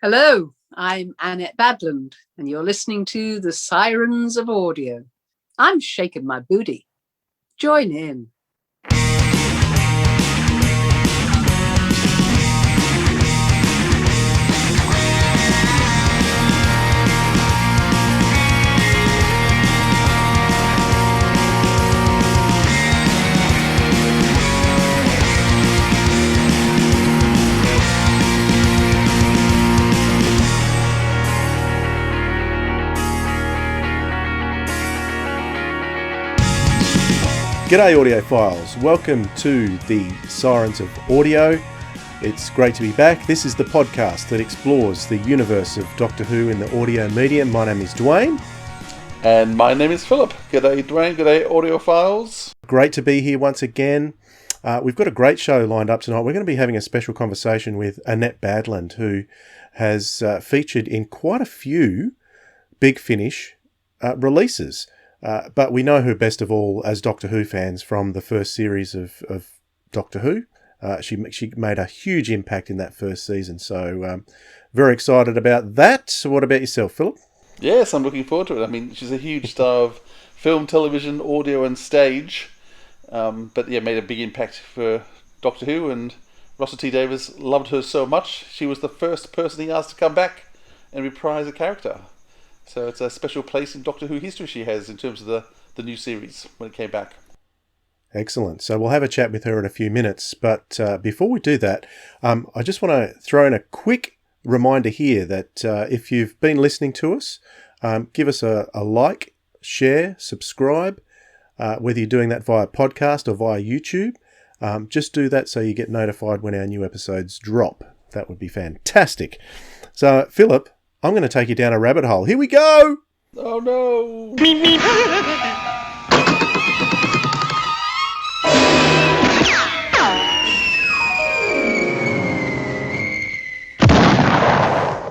Hello, I'm Annette Badland, and you're listening to the Sirens of Audio. I'm shaking my booty. Join in. G'day audiophiles, welcome to the Sirens of Audio. It's great to be back. This is the podcast that explores the universe of Doctor Who in the audio medium. My name is Dwayne. And my name is Philip. G'day Dwayne, g'day audiophiles. Great to be here once again. We've got a great show lined up tonight. We're going to be having a special conversation with Annette Badland, who has featured in quite a few Big Finish releases. But we know her best of all as Doctor Who fans from the first series of Doctor Who. She made a huge impact in that first season, so very excited about that. So what about yourself, Philip? Yes, I'm looking forward to it. I mean, she's a huge star of film, television, audio and stage. But yeah, made a big impact for Doctor Who, and Russell T Davies loved her so much. She was the first person he asked to come back and reprise a character. So it's a special place in Doctor Who history she has in terms of the new series when it came back. Excellent. So we'll have a chat with her in a few minutes. But before we do that, I just want to throw in a quick reminder here that if you've been listening to us, give us a like, share, subscribe, whether you're doing that via podcast or via YouTube. Just do that so you get notified when our new episodes drop. That would be fantastic. So, Philip, I'm going to take you down a rabbit hole. Here we go! Oh no!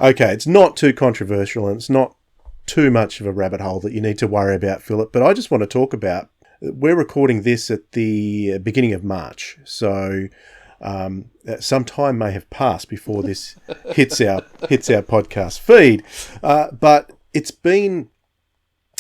Okay, it's not too controversial and it's not too much of a rabbit hole that you need to worry about, Philip, but I just want to talk about, we're recording this at the beginning of March, so some time may have passed before this hits our podcast feed, but it's been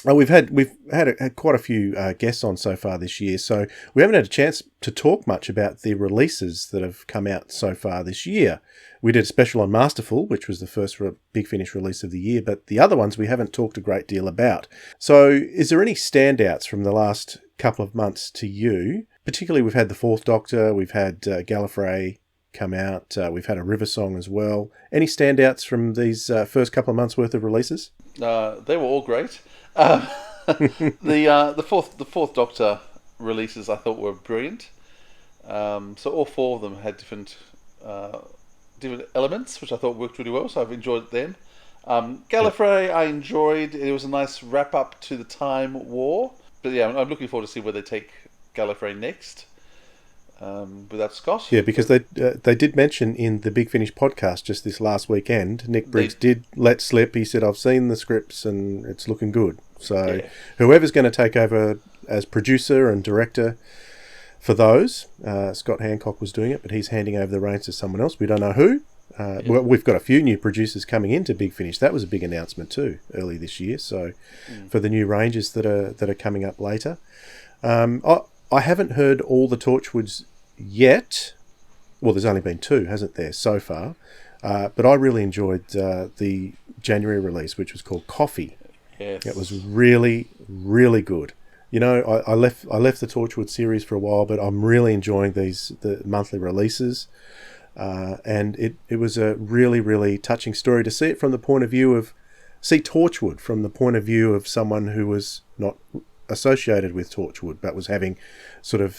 we've had quite a few guests on so far this year, so we haven't had a chance to talk much about the releases that have come out so far this year. We did a special on Masterful, which was the first Big Finish release of the year, but the other ones we haven't talked a great deal about. So is there any standouts from the last couple of months to you? Particularly, we've had the Fourth Doctor, we've had Gallifrey come out, we've had a River Song as well. Any standouts from these first couple of months' worth of releases? They were all great. The fourth Doctor releases I thought were brilliant. So all four of them had different elements, which I thought worked really well. So I've enjoyed them. Gallifrey, I enjoyed. It was a nice wrap up to the Time War. But yeah, I'm looking forward to see where they take Gallifrey next. Without Scott. Yeah, because they did mention in the Big Finish podcast just this last weekend, Nick Briggs did let slip. He said, I've seen the scripts and it's looking good. So whoever's going to take over as producer and director for those, Scott Hancock was doing it, but he's handing over the reins to someone else. We don't know who. Well, we've got a few new producers coming into Big Finish. That was a big announcement too, early this year. So for the new ranges that are coming up later. I haven't heard all the Torchwoods yet. Well, there's only been 2, hasn't there, so far? But I really enjoyed the January release, which was called Coffee. Yes. It was really, really good. You know, I left the Torchwood series for a while, but I'm really enjoying the monthly releases. And it was a really, really touching story to see it from the point of view of, see Torchwood from the point of view of someone who was not associated with Torchwood, but was having sort of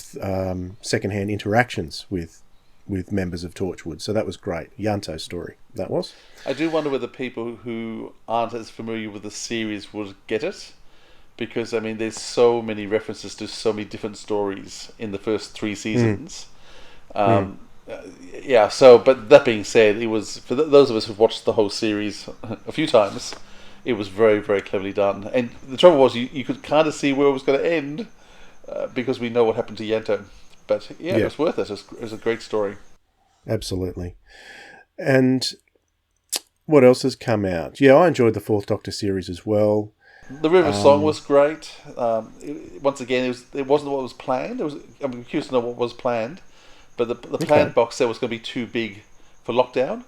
secondhand interactions with members of Torchwood. So that was great. Yanto's story, that was. I do wonder whether people who aren't as familiar with the series would get it, because I mean, there's so many references to so many different stories in the first 3 seasons. Yeah. So, but that being said, it was for those of us who've watched the whole series a few times. It was very, very cleverly done. And the trouble was, you could kind of see where it was going to end because we know what happened to Yanto. But yeah, it was worth it. It was a great story. Absolutely. And What else has come out? Yeah, I enjoyed the Fourth Doctor series as well. The River Song was great. Once again, it wasn't what was planned. I'm curious to know what was planned, but the planned box set was going to be too big for lockdown,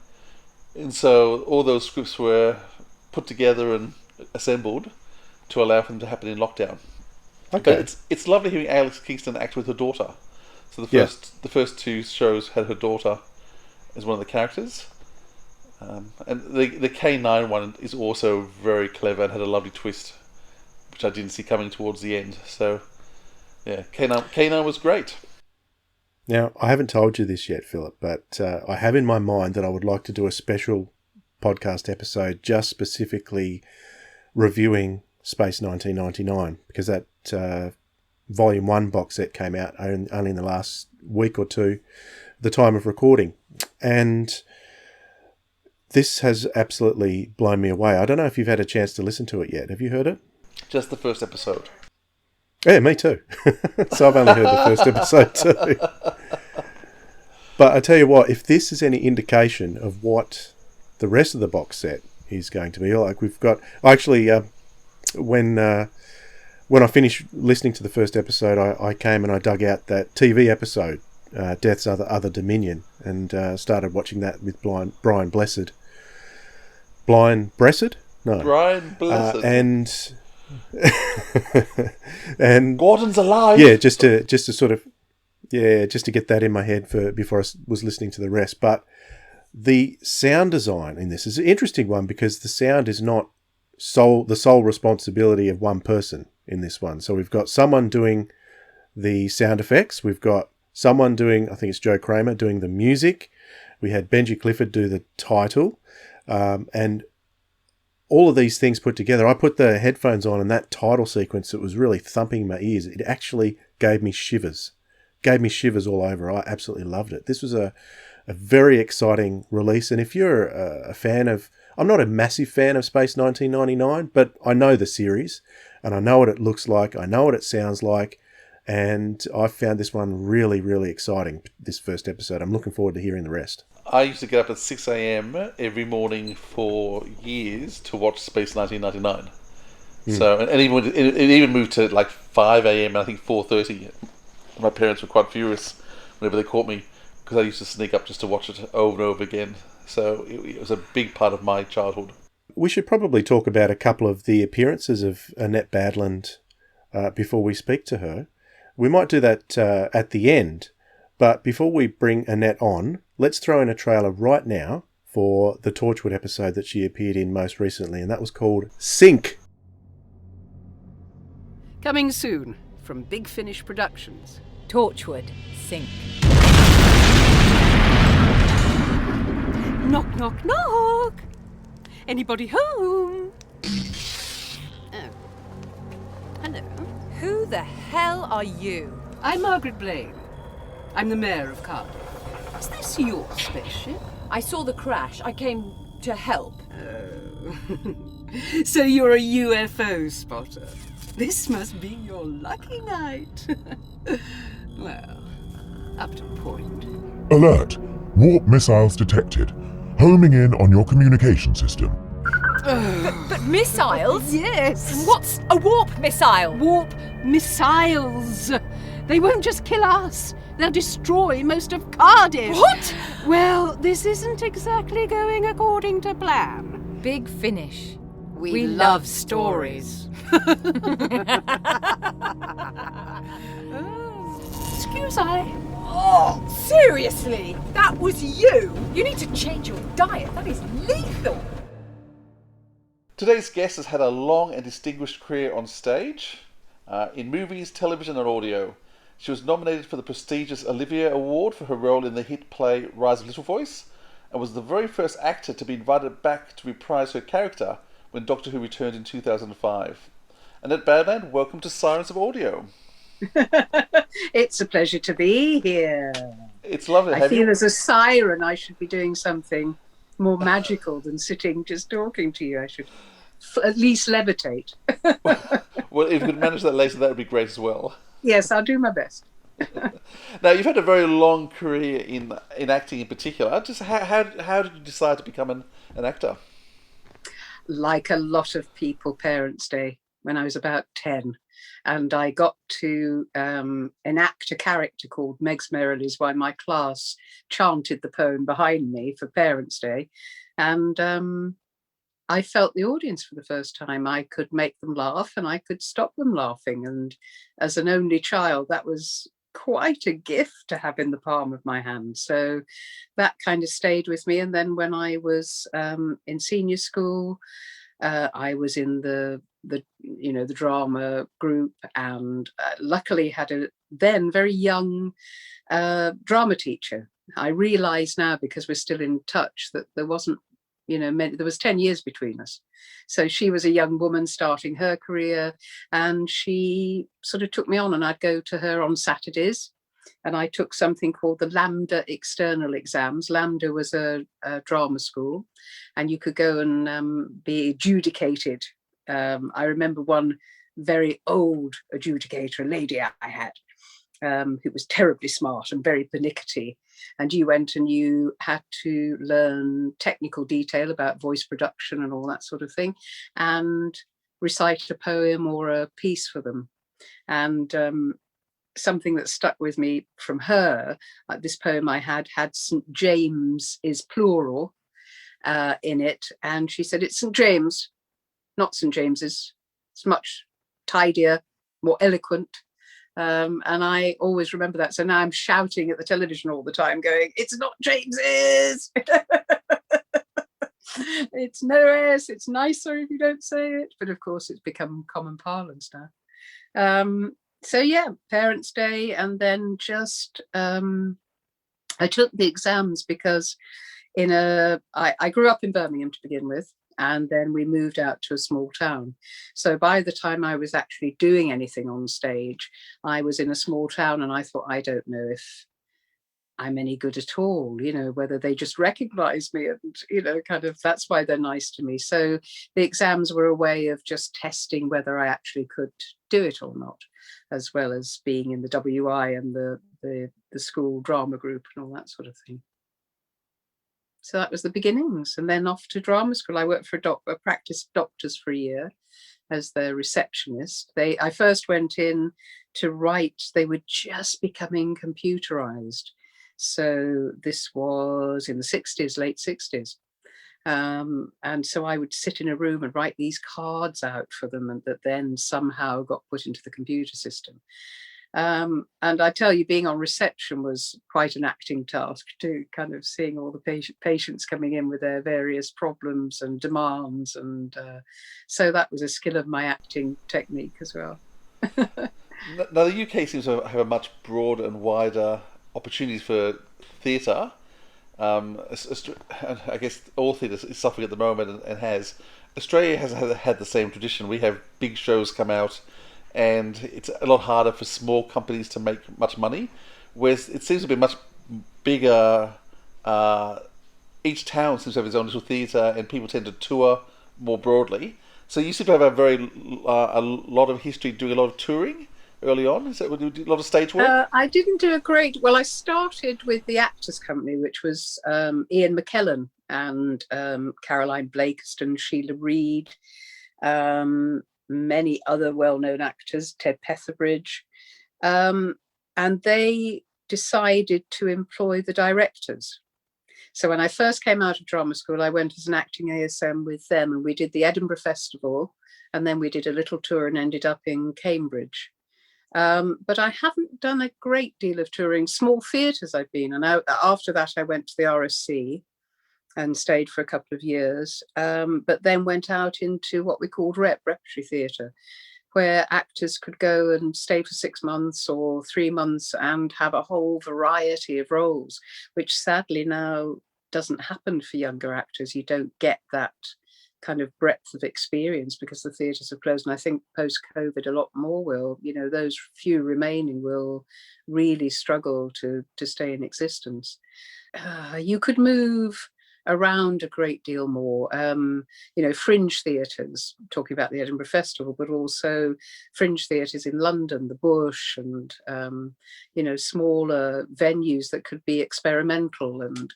and so all those scripts were put together and assembled to allow for them to happen in lockdown. Okay. But it's lovely hearing Alex Kingston act with her daughter. So the first two shows had her daughter as one of the characters. And the K9 one is also very clever and had a lovely twist, which I didn't see coming towards the end. So, yeah, K9 was great. Now, I haven't told you this yet, Philip, but I have in my mind that I would like to do a special podcast episode just specifically reviewing Space 1999, because that Volume 1 box set came out only in the last week or two, the time of recording. And this has absolutely blown me away. I don't know if you've had a chance to listen to it yet. Have you heard it? Just the first episode. Yeah, me too. So I've only heard the first episode too. But I tell you what, if this is any indication of what the rest of the box set is going to be like, we've got... Actually, when I finished listening to the first episode, I came and I dug out that TV episode, Death's Other Dominion, and started watching that with Brian Blessed. Brian Blessed? No. Brian Blessed. And Gordon's alive. Yeah, just to sort of just to get that in my head before I was listening to the rest. But the sound design in this is an interesting one, because the sound is not the sole responsibility of one person in this one. So we've got someone doing the sound effects. We've got someone doing, I think it's Joe Kramer, doing the music. We had Benji Clifford do the title. And all of these things put together, I put the headphones on, and that title sequence, it was really thumping my ears. It actually gave me shivers all over. I absolutely loved it. This was a very exciting release. And if you're a fan of, I'm not a massive fan of Space 1999, but I know the series and I know what it looks like. I know what it sounds like. And I found this one really, really exciting, this first episode. I'm looking forward to hearing the rest. I used to get up at 6 a.m. every morning for years to watch Space 1999. So, and it even moved to like 5 a.m. and I think 4:30. My parents were quite furious whenever they caught me, because I used to sneak up just to watch it over and over again. So it was a big part of my childhood. We should probably talk about a couple of the appearances of Annette Badland before we speak to her. We might do that at the end, but before we bring Annette on, let's throw in a trailer right now for the Torchwood episode that she appeared in most recently, and that was called Sink. Coming soon from Big Finish Productions. Torchwood, Sink. Knock, knock, knock. Anybody home? Oh. Hello. Who the hell are you? I'm Margaret Blaine. I'm the mayor of Cardiff. Is this your spaceship? I saw the crash. I came to help. Oh. So you're a UFO spotter. This must be your lucky night. Well, up to a point. Alert! Warp missiles detected. Homing in on your communication system. But missiles? Yes. And what's a warp missile? Warp missiles. They won't just kill us. They'll destroy most of Cardiff. What? Well, this isn't exactly going according to plan. Big Finish. We love stories. Excuse I. Oh, seriously? That was you? You need to change your diet. That is lethal. Today's guest has had a long and distinguished career on stage, in movies, television and audio. She was nominated for the prestigious Olivier Award for her role in the hit play Rise of Little Voice, and was the very first actor to be invited back to reprise her character when Doctor Who returned in 2005. Annette Badland, welcome to Sirens of Audio. It's a pleasure to be here. It's lovely. I feel as a siren I should be doing something more magical than sitting just talking to you. I should at least levitate. Well, if you could manage that later, that would be great as well. Yes, I'll do my best. Now, you've had a very long career in acting in particular. Just how did you decide to become an actor? Like a lot of people, Parents' Day, when I was about 10. And I got to enact a character called Meg's Merrilies while my class chanted the poem behind me for Parents' Day. And I felt the audience for the first time. I could make them laugh and I could stop them laughing. And as an only child, that was quite a gift to have in the palm of my hand. So that kind of stayed with me. And then when I was in senior school, I was in the drama group, and luckily had a then very young drama teacher. I realise now, because we're still in touch, that there wasn't, there was 10 years between us. So she was a young woman starting her career, and she sort of took me on, and I'd go to her on Saturdays. And I took something called the Lambda external exams. Lambda was a drama school, and you could go and be adjudicated. I remember one very old adjudicator, a lady I had, who was terribly smart and very pernickety. And you went and you had to learn technical detail about voice production and all that sort of thing, and recite a poem or a piece for them. And something that stuck with me from her, this poem I had St. James is plural in it. And she said, it's St. James, not St. James's. It's much tidier, more eloquent. And I always remember that. So now I'm shouting at the television all the time going, it's not James's. It's no S. It's nicer if you don't say it. But of course, it's become common parlance now. So yeah, Parents' Day, and then just I took the exams because I grew up in Birmingham to begin with, and then we moved out to a small town. So by the time I was actually doing anything on stage, I was in a small town, and I thought, I don't know if I'm any good at all, whether they just recognize me, and, kind of, that's why they're nice to me. So the exams were a way of just testing whether I actually could do it or not, as well as being in the WI and the school drama group and all that sort of thing. So that was the beginnings. And then off to drama school. I worked for a practice doctors for a year as their receptionist. I first went in to write, they were just becoming computerized. So this was in the 60s, late 60s. And so I would sit in a room and write these cards out for them, and that then somehow got put into the computer system. And I tell you, being on reception was quite an acting task too, kind of seeing all the patients coming in with their various problems and demands. And so that was a skill of my acting technique as well. Now, the UK seems to have a much broader and wider opportunities for theatre. I guess all theatre is suffering at the moment, and has. Australia has had the same tradition. We have big shows come out, and it's a lot harder for small companies to make much money. Whereas it seems to be much bigger. Each town seems to have its own little theatre, and people tend to tour more broadly. So you seem to have a lot of history doing a lot of touring early on. Is that what you do, a lot of stage work? I didn't do I started with the Actors Company, which was Ian McKellen and Caroline Blakiston, Sheila Reid, many other well-known actors, Ted Petherbridge, and they decided to employ the directors. So when I first came out of drama school, I went as an acting ASM with them, and we did the Edinburgh Festival, and then we did a little tour and ended up in Cambridge. But I haven't done a great deal of touring. Small theatres I've been, and after that I went to the RSC and stayed for a couple of years, but then went out into what we called repertory theatre, where actors could go and stay for 6 months or 3 months and have a whole variety of roles, which sadly now doesn't happen for younger actors. You don't get that kind of breadth of experience because the theatres have closed. And I think post-COVID a lot more will, those few remaining will really struggle to stay in existence. You could move around a great deal more. Fringe theatres, talking about the Edinburgh Festival, but also fringe theatres in London, the Bush, and smaller venues that could be experimental and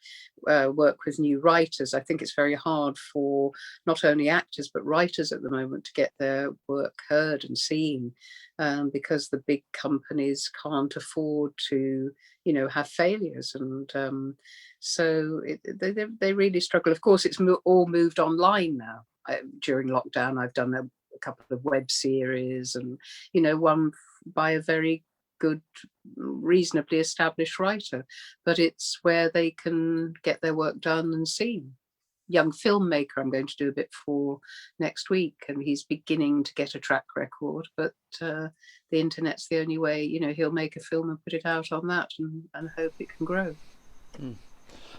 work with new writers. I think it's very hard for not only actors but writers at the moment to get their work heard and seen, because the big companies can't afford to have failures, and so they really struggle. Of course, it's all moved online now. During lockdown, I've done a couple of web series, and one by a very good, reasonably established writer, but it's where they can get their work done and seen. Young filmmaker I'm going to do a bit for next week, and he's beginning to get a track record, but the internet's the only way. He'll make a film and put it out on that, and hope it can grow.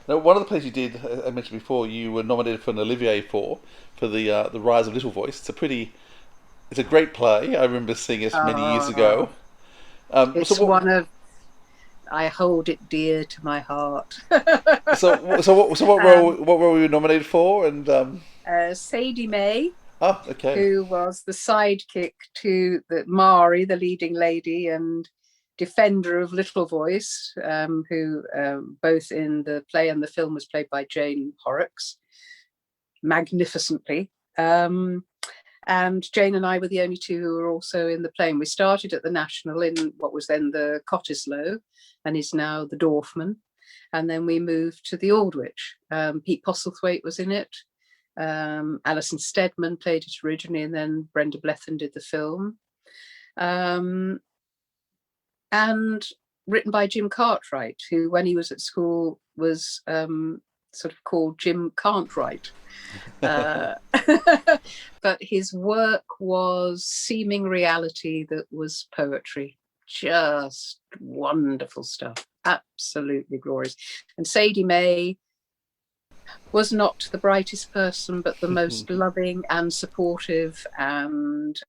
Now, one of the plays you did, I mentioned before, you were nominated for an Olivier for the Rise of Little Voice. It's a great play. I remember seeing it many years ago. It's I hold it dear to my heart. So what role were you nominated for? And Sadie May. Oh, okay. Who was the sidekick to Mari, the leading lady and defender of Little Voice, who both in the play and the film was played by Jane Horrocks magnificently. And Jane and I were the only two who were also in the play. And we started at the National in what was then the Cottesloe and is now the Dorfman. And then we moved to the Aldwych. Pete Postlethwaite was in it. Alison Steadman played it originally, and then Brenda Blethyn did the film. And written by Jim Cartwright, who, when he was at school, was sort of called Jim Can't Write. But his work was seeming reality that was poetry. Just wonderful stuff. Absolutely glorious. And Sadie May was not the brightest person, but the most loving and supportive and,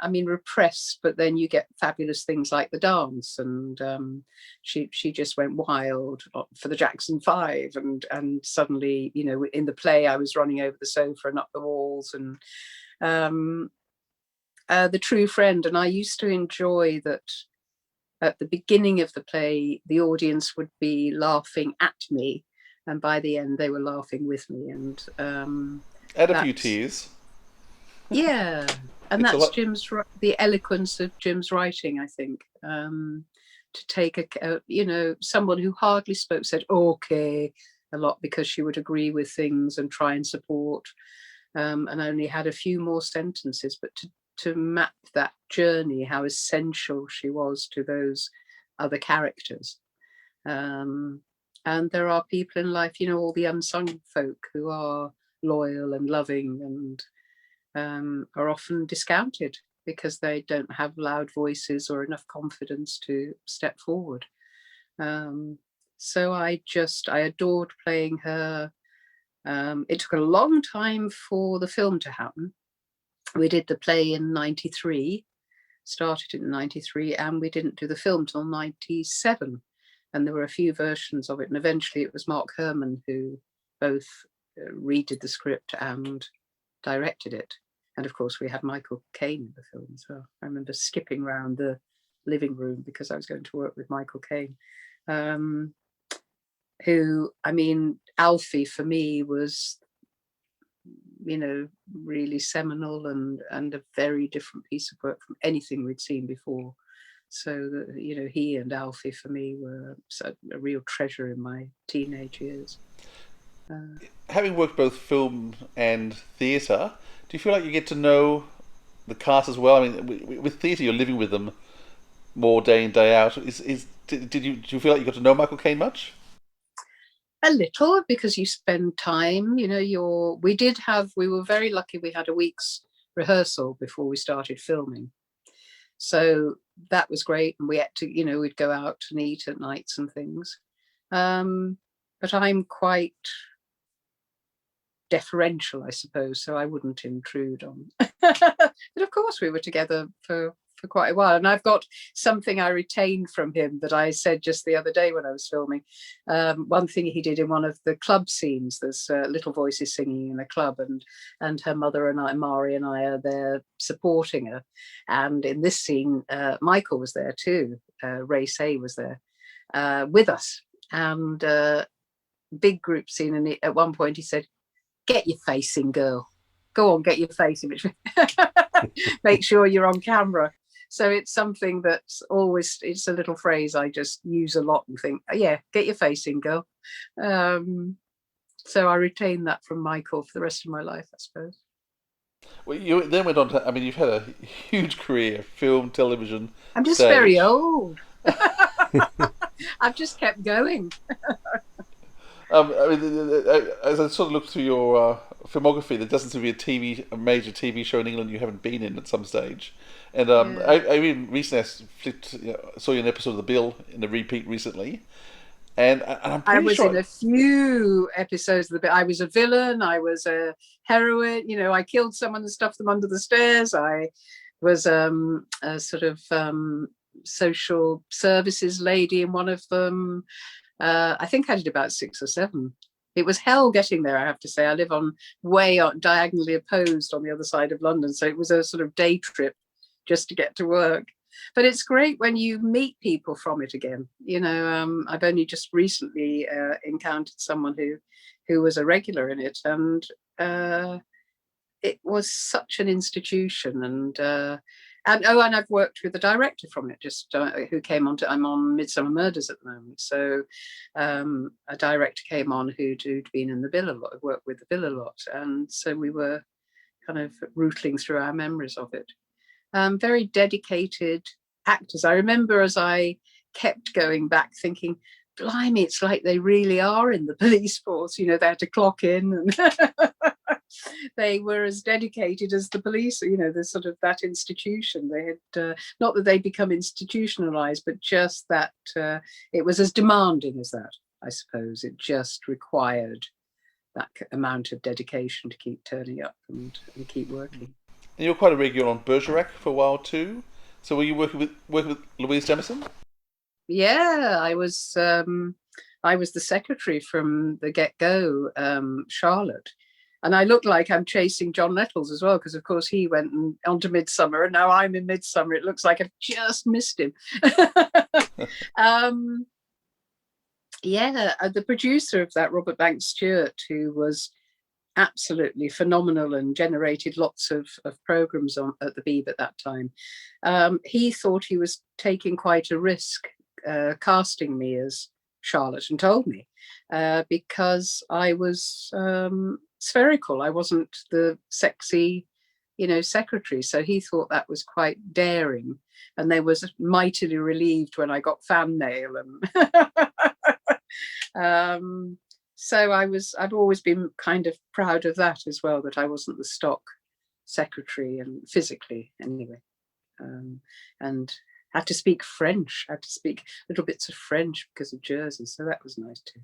repressed, but then you get fabulous things like the dance. And she just went wild for the Jackson 5. And suddenly, in the play, I was running over the sofa and up the walls, and The True Friend. And I used to enjoy that at the beginning of the play, the audience would be laughing at me, and by the end they were laughing with me, and add a few tears. Yeah, and that's the eloquence of Jim's writing, I think. To take someone who hardly spoke said okay a lot because she would agree with things and try and support, and only had a few more sentences, but to map that journey, how essential she was to those other characters. And there are people in life, all the unsung folk who are loyal and loving and are often discounted because they don't have loud voices or enough confidence to step forward. So I adored playing her. It took a long time for the film to happen. We did the play in 93, started in 93, and we didn't do the film till 97. And there were a few versions of it. And eventually it was Mark Herman who both redid the script and directed it. And of course, we had Michael Caine in the film as well. I remember skipping around the living room because I was going to work with Michael Caine, who, Alfie for me was, really seminal and a very different piece of work from anything we'd seen before. So, he and Alfie for me were a real treasure in my teenage years. Having worked both film and theatre, do you feel like you get to know the cast as well? With theatre, you're living with them more day in, day out. Do you feel like you got to know Michael Caine much? A little, because you spend time, we were very lucky we had a week's rehearsal before we started filming. So that was great. And we had to, we'd go out and eat at nights and things. But I'm quite deferential, I suppose, so I wouldn't intrude on. But of course we were together for for quite a while. And I've got something I retained from him that I said just the other day when I was filming. One thing he did in one of the club scenes, there's little voices singing in a club, and her mother and I, Mari and I, are there supporting her. And in this scene, Michael was there too. Ray Say was there with us. And big group scene. And at one point he said, "Get your face in, girl. Go on, get your face in." Make sure you're on camera. So it's something that's always, it's a little phrase I just use a lot and think, oh, yeah, get your face in, girl. So I retain that from Michael for the rest of my life, I suppose. Well, you then went on to, I mean, you've had a huge career, film, television, I'm just stage. very old. I've just kept going. I mean, as I sort of look through your filmography, there doesn't seem to be a major TV show in England you haven't been in at some stage. And I even recently saw you in an episode of The Bill in the repeat recently. And I'm pretty I was sure in a few episodes of The Bill. I was a villain. I was a heroine. You know, I killed someone and stuffed them under the stairs. I was a sort of social services lady in one of them. I think I did about 6 or 7. It was hell getting there, I have to say. I live diagonally opposed on the other side of London, so it was a sort of day trip just to get to work. But it's great when you meet people from it again. You know, I've only just recently encountered someone who was a regular in it, and it was such an institution. And I've worked with the director from it, who came on I'm on Midsummer Murders at the moment. So a director came on who'd been in The Bill a lot, worked with The Bill a lot. And so we were kind of rootling through our memories of it. Very dedicated actors. I remember as I kept going back thinking, blimey, it's like they really are in the police force. You know, they had to clock in and they were as dedicated as the police, you know, the sort of that institution. They had, not that they become institutionalized, but just that it was as demanding as that, I suppose. It just required that amount of dedication to keep turning up and keep working. And you were quite a regular on Bergerac for a while too. So were you working with Louise Jamison? Yeah, I was the secretary from the get-go, Charlotte. And I look like I'm chasing John Nettles as well, because of course he went on to Midsummer, and now I'm in Midsummer. It looks like I've just missed him. The producer of that, Robert Banks Stewart, who was absolutely phenomenal and generated lots of programs at the Beeb at that time. He thought he was taking quite a risk casting me as Charlotte, and told me because I was spherical. I wasn't the sexy, you know, secretary. So he thought that was quite daring, and they was mightily relieved when I got fan mail. And so I've always been kind of proud of that as well, that I wasn't the stock secretary, and physically anyway. And had to speak French. I had to speak little bits of French because of Jersey, so that was nice too.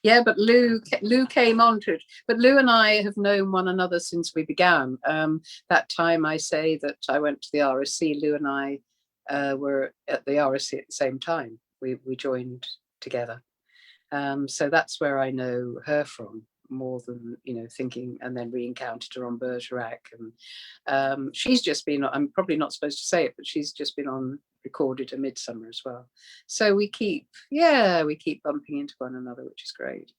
Yeah, but Lou came on to it. But Lou and I have known one another since we began. That time I say that I went to the RSC, Lou and I were at the RSC at the same time. We joined together. So that's where I know her from, more than, you know, thinking, and then re-encountered her on Bergerac. And she's just been, I'm probably not supposed to say it, but she's just been recorded a Midsummer as well. So we keep bumping into one another, which is great.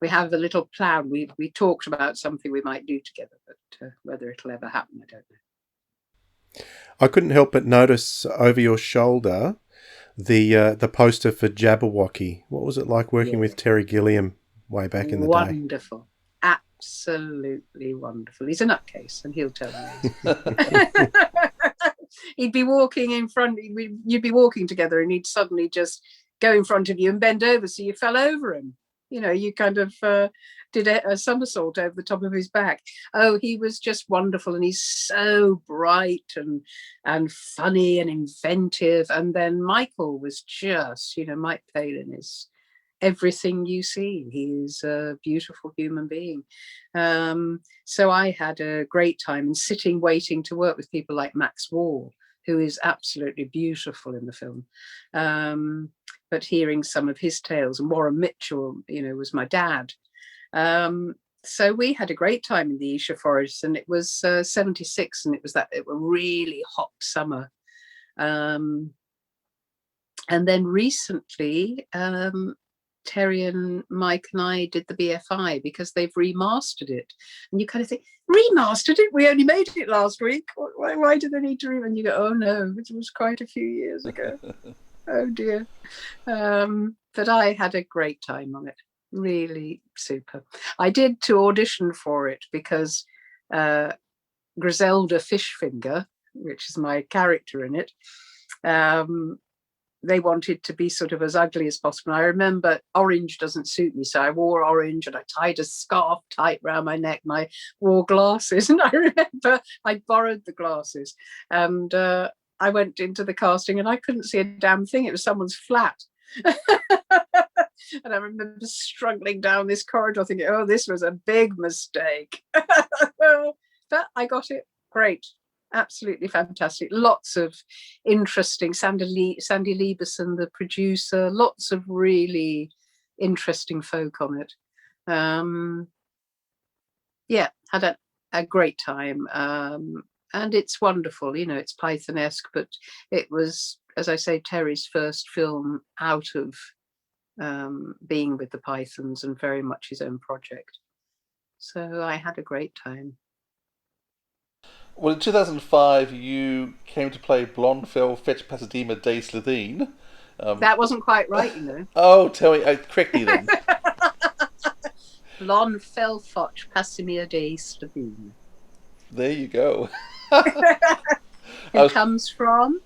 We have a little plan. We talked about something we might do together, but whether it'll ever happen, I don't know. I couldn't help but notice over your shoulder the poster for Jabberwocky. What was it like working with Terry Gilliam way back in the day? Wonderful. Absolutely wonderful. He's a nutcase, and he'll tell me. He'd be walking in front, you'd be walking together, and he'd suddenly just go in front of you and bend over so you fell over him. You know, you kind of did a somersault over the top of his back. Oh, he was just wonderful, and he's so bright and funny and inventive. And then Michael was just, you know, Mike Palin is everything you see. He is a beautiful human being. So I had a great time, and sitting waiting to work with people like Max Wall, who is absolutely beautiful in the film. But hearing some of his tales, and Warren Mitchell, was my dad. So we had a great time in the Esher Forest, and it was 76, and it was a really hot summer. And then recently, Terry and Mike and I did the BFI because they've remastered it. And you kind of think, remastered it? We only made it last week. Why do they need to And you go, oh no, it was quite a few years ago. Oh dear. But I had a great time on it. Really super. I did to audition for it because Griselda Fishfinger, which is my character in it, they wanted to be sort of as ugly as possible. I remember orange doesn't suit me, so I wore orange and I tied a scarf tight around my neck and I wore glasses. And I remember I borrowed the glasses and I went into the casting and I couldn't see a damn thing. It was someone's flat. And I remember struggling down this corridor thinking, oh, this was a big mistake. But I got it. Great. Absolutely fantastic. Lots of interesting, Sandy Lieberson, the producer, lots of really interesting folk on it. Had a great time. And it's wonderful, it's Python-esque, but it was, as I say, Terry's first film out of being with the Pythons and very much his own project. So I had a great time. Well, in 2005, you came to play Blonde Phil Fetch Pasadena Day Slitheen. That wasn't quite right, Oh, tell me, correct me then. Blonde Phil Fetch Pasadena Day Slitheen. There you go. Who comes from?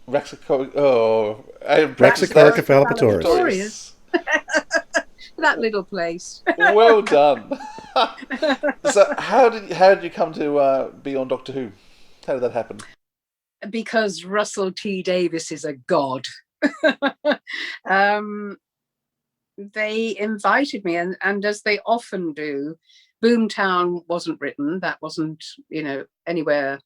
Raxacorica falcipatorius. That little place. Well done. So, how did you come to be on Doctor Who? How did that happen? Because Russell T Davies is a god. They invited me, and as they often do, Boomtown wasn't written. That wasn't, anywhere.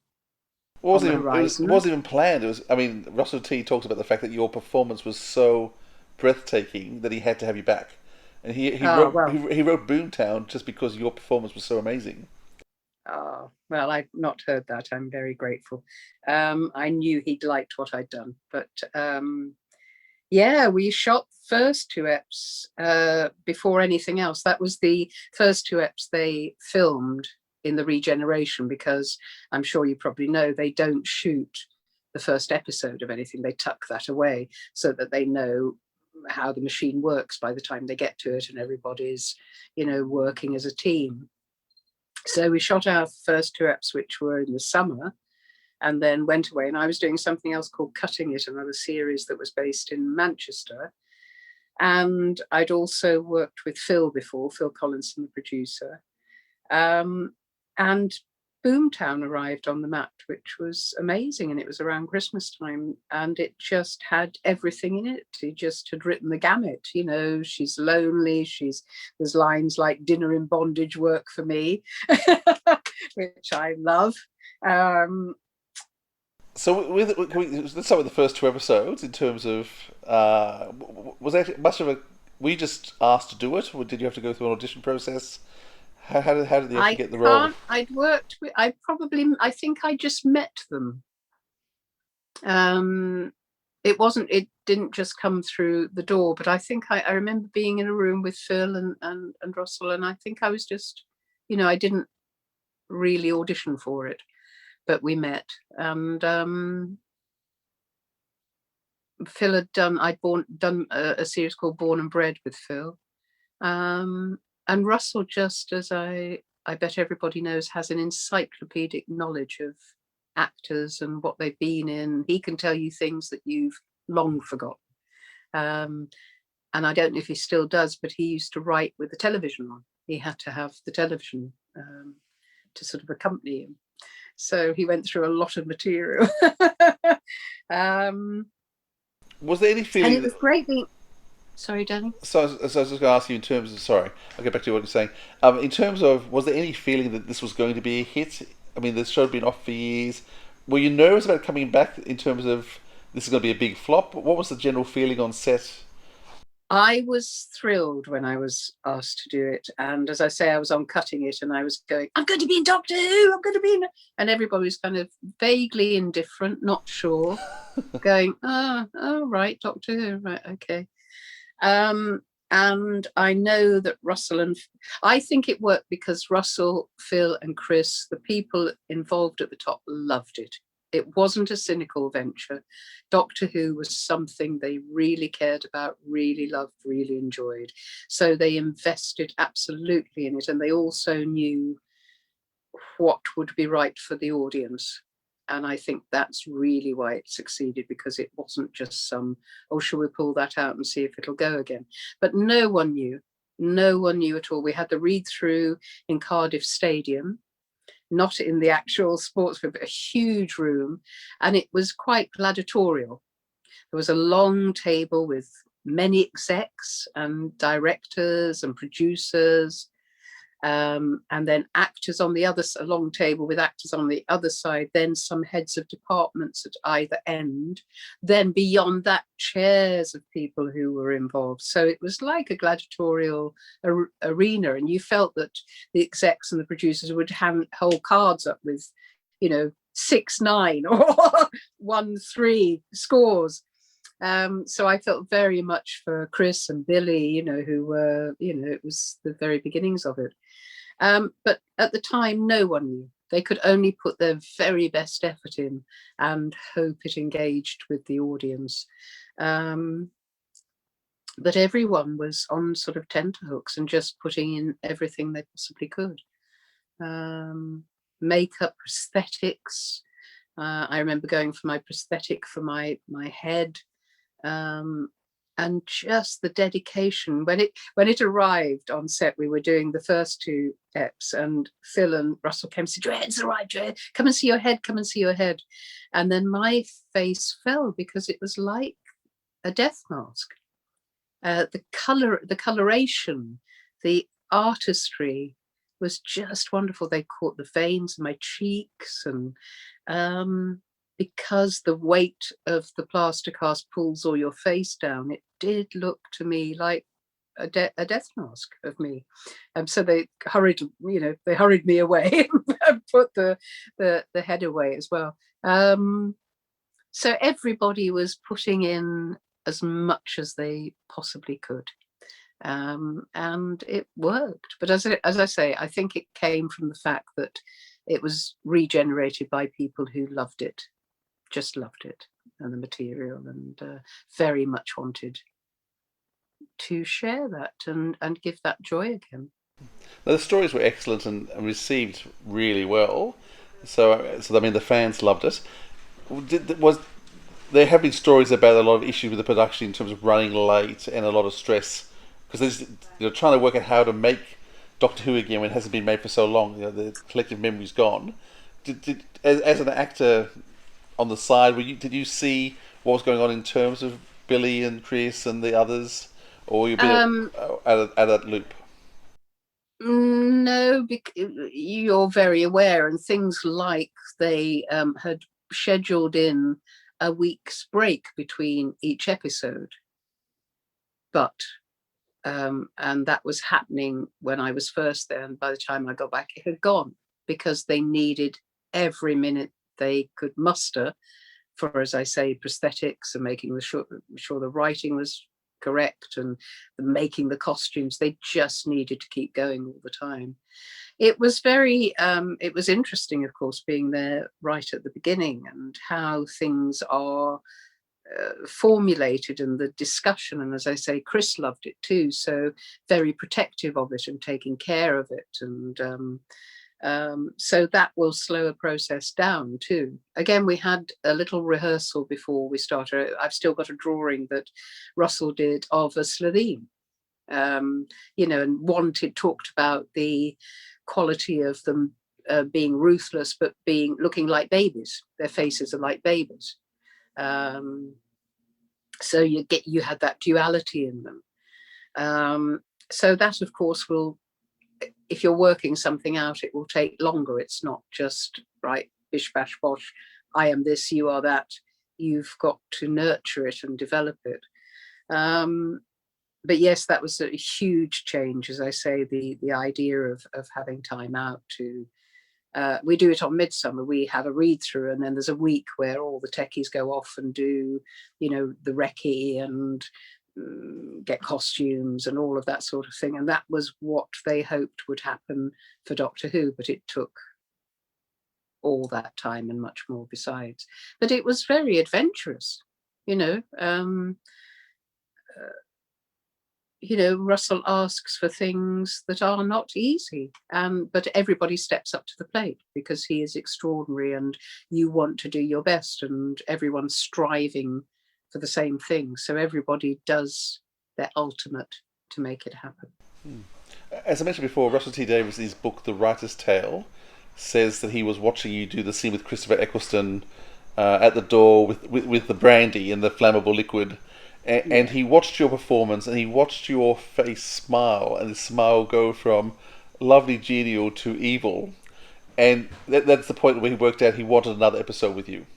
It wasn't even planned. It was. I mean, Russell T talked about the fact that your performance was so breathtaking that he had to have you back. And he wrote Boomtown just because your performance was so amazing. Oh, well, I've not heard that. I'm very grateful. I knew he'd liked what I'd done. But we shot first 2 eps before anything else. That was the first 2 eps they filmed in the regeneration, because I'm sure you probably know they don't shoot the first episode of anything. They tuck that away so that they know how the machine works by the time they get to it, and everybody's working as a team. So we shot our first 2 eps, which were in the summer, and then went away, and I was doing something else called Cutting It, another series that was based in Manchester. And I'd also worked with Phil before, Phil Collinson, the producer, and Boomtown arrived on the mat, which was amazing, and it was around Christmas time, and it just had everything in it. He just had written the gamut. She's lonely. There's lines like "dinner in bondage work for me," which I love. So let's start with the first 2 episodes. In terms of, was that much of a? Were you just asked to do it, or did you have to go through an audition process? How did you have to get the role? I'd worked with. I think I just met them. It didn't just come through the door, but I think I remember being in a room with Phil and Russell, and I think I was just, I didn't really audition for it, but we met, and Phil had done a series called Born and Bred with Phil, and Russell, just as I bet everybody knows, has an encyclopedic knowledge of actors and what they've been in. He can tell you things that you've long forgotten. And I don't know if he still does, but he used to write with the television on. He had to have the television to sort of accompany him. So he went through a lot of material. Was there any feeling? And it was great being. Sorry, darling. So I was just going to ask you in terms of, sorry, I'll get back to what you're saying. In terms of, was there any feeling that this was going to be a hit? I mean, the show had been off for years. Were you nervous about coming back in terms of this is going to be a big flop? What was the general feeling on set? I was thrilled when I was asked to do it. And as I say, I was on cutting it and I was going, I'm going to be in Doctor Who, I'm going to be in. And everybody was kind of vaguely indifferent, not sure, going, oh, right, Doctor Who, right, okay. And I know that I think it worked because Russell, Phil, and Chris, the people involved at the top, loved it. It wasn't a cynical venture. Doctor Who was something they really cared about, really loved, really enjoyed. So they invested absolutely in it. And they also knew what would be right for the audience. And I think that's really why it succeeded, because it wasn't just shall we pull that out and see if it'll go again? But no one knew at all. We had the read through in Cardiff Stadium, not in the actual sports room, but a huge room. And it was quite gladiatorial. There was a long table with many execs and directors and producers, and then actors on the other side, a long table with actors on the other side, then some heads of departments at either end, then beyond that, chairs of people who were involved. So it was like a gladiatorial arena, and you felt that the execs and the producers would hold cards up with, 6-9 or 1-3 scores. So I felt very much for Chris and Billie, who were, it was the very beginnings of it. But at the time, no one knew. They could only put their very best effort in and hope it engaged with the audience. But everyone was on sort of tenterhooks and just putting in everything they possibly could. Makeup, prosthetics. I remember going for my prosthetic for my head. And just the dedication when it arrived on set. We were doing the first 2 eps, and Phil and Russell came and said, "Your head's arrived, come and see your head, come and see your head." And then my face fell because it was like a death mask. The coloration, the artistry was just wonderful. They caught the veins in my cheeks, and because the weight of the plaster cast pulls all your face down, it did look to me like a death mask of me. So they hurried me away and put the head away as well. So everybody was putting in as much as they possibly could. And it worked. But as I say, I think it came from the fact that it was regenerated by people who loved it. Just loved it and the material, and very much wanted to share that and give that joy again. Now, the stories were excellent and received really well. So I mean, the fans loved it. There have been stories about a lot of issues with the production in terms of running late and a lot of stress, because they're trying to work out how to make Doctor Who again when it hasn't been made for so long. The collective memory's gone. As an actor on the side, did you see what was going on in terms of Billie and Chris and the others, or were you at that loop? No, you're very aware, and things like they had scheduled in a week's break between each episode, but and that was happening when I was first there, and by the time I got back it had gone, because they needed every minute they could muster for, as I say, prosthetics and making sure the writing was correct and making the costumes. They just needed to keep going all the time. It was it was interesting, of course, being there right at the beginning and how things are formulated and the discussion. And as I say, Chris loved it too, so very protective of it and taking care of it. And so that will slow a process down too. Again, we had a little rehearsal before we started. I've still got a drawing that Russell did of a Slovene, and talked about the quality of them being ruthless, but looking like babies. Their faces are like babies. So you had that duality in them. So that, of course, will, if you're working something out, it will take longer. It's not just, right, bish, bash, bosh, I am this, you are that. You've got to nurture it and develop it. But yes, that was a huge change, as I say, the idea of having time out to, we do it on Midsummer. We have a read through, and then there's a week where all the techies go off and do, the recce and get costumes and all of that sort of thing. And that was what they hoped would happen for Doctor Who, but it took all that time and much more besides. But it was very adventurous, Russell asks for things that are not easy, but everybody steps up to the plate because he is extraordinary, and you want to do your best, and everyone's striving for the same thing. So everybody does their ultimate to make it happen. As I mentioned before, Russell T Davies' book, The Writer's Tale, says that he was watching you do the scene with Christopher Eccleston at the door with the brandy and the flammable liquid. And he watched your performance, and he watched your face smile, and the smile go from lovely, genial to evil. And that's the point where he worked out he wanted another episode with you.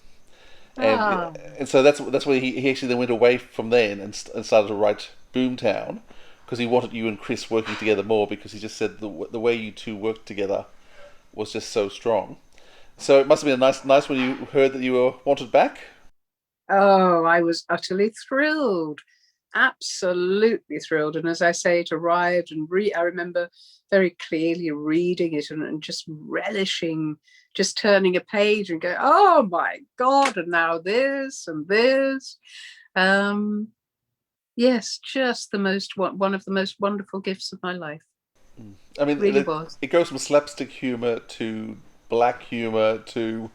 And so that's where he actually then went away from then and started to write Boomtown, because he wanted you and Chris working together more, because he just said the way you two worked together was just so strong. So it must have been nice when you heard that you were wanted back. Oh, I was utterly thrilled, absolutely thrilled. And as I say, it arrived, and I remember very clearly reading it and just relishing, just turning a page and going, oh my God, and now this and this. Yes, just one of the most wonderful gifts of my life. I mean, really was. It goes from slapstick humour to black humour to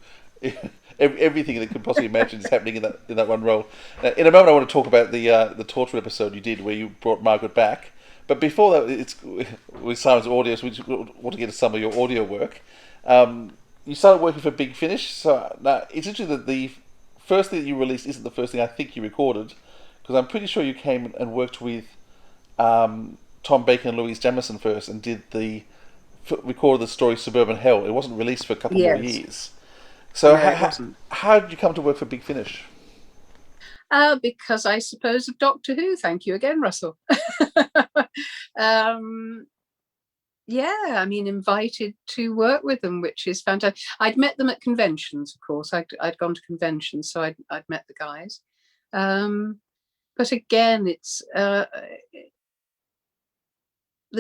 everything that you could possibly imagine is happening in that one role. Now, in a moment, I want to talk about the Torchwood episode you did where you brought Margaret back. But before that, it's with Sirens Audio, so we just want to get to some of your audio work. You started working for Big Finish, so now it's interesting that the first thing that you released isn't the first thing I think you recorded, because I'm pretty sure you came and worked with Tom Bacon and Louise Jamieson first and recorded the story Suburban Hell. It wasn't released for a couple more years. So how did you come to work for Big Finish? Because I suppose of Doctor Who. Thank you again, Russell. Invited to work with them, which is fantastic. I'd met them at conventions, of course. I'd gone to conventions, so I'd met the guys. But again, it's the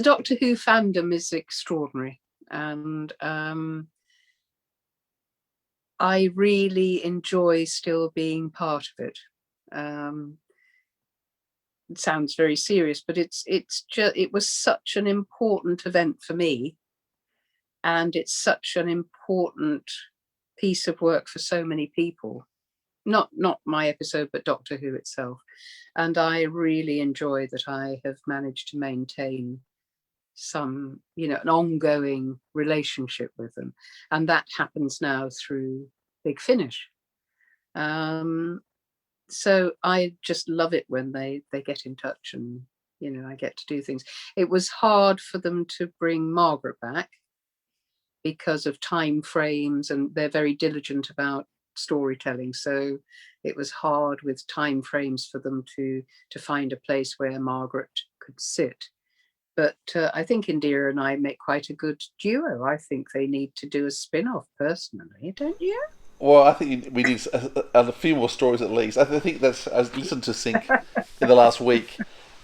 Doctor Who fandom is extraordinary, and I really enjoy still being part of it. It sounds very serious, but it was such an important event for me, and it's such an important piece of work for so many people. Not my episode, but Doctor Who itself. And I really enjoy that I have managed to maintain some, an ongoing relationship with them. And that happens now through Big Finish. So I just love it when they get in touch and, I get to do things. It was hard for them to bring Margaret back because of time frames, and they're very diligent about storytelling. So it was hard with time frames for them to find a place where Margaret could sit. But I think Indira and I make quite a good duo. I think they need to do a spin-off personally, don't you? Well, I think we need a few more stories at least. I think I listened to Sync in the last week,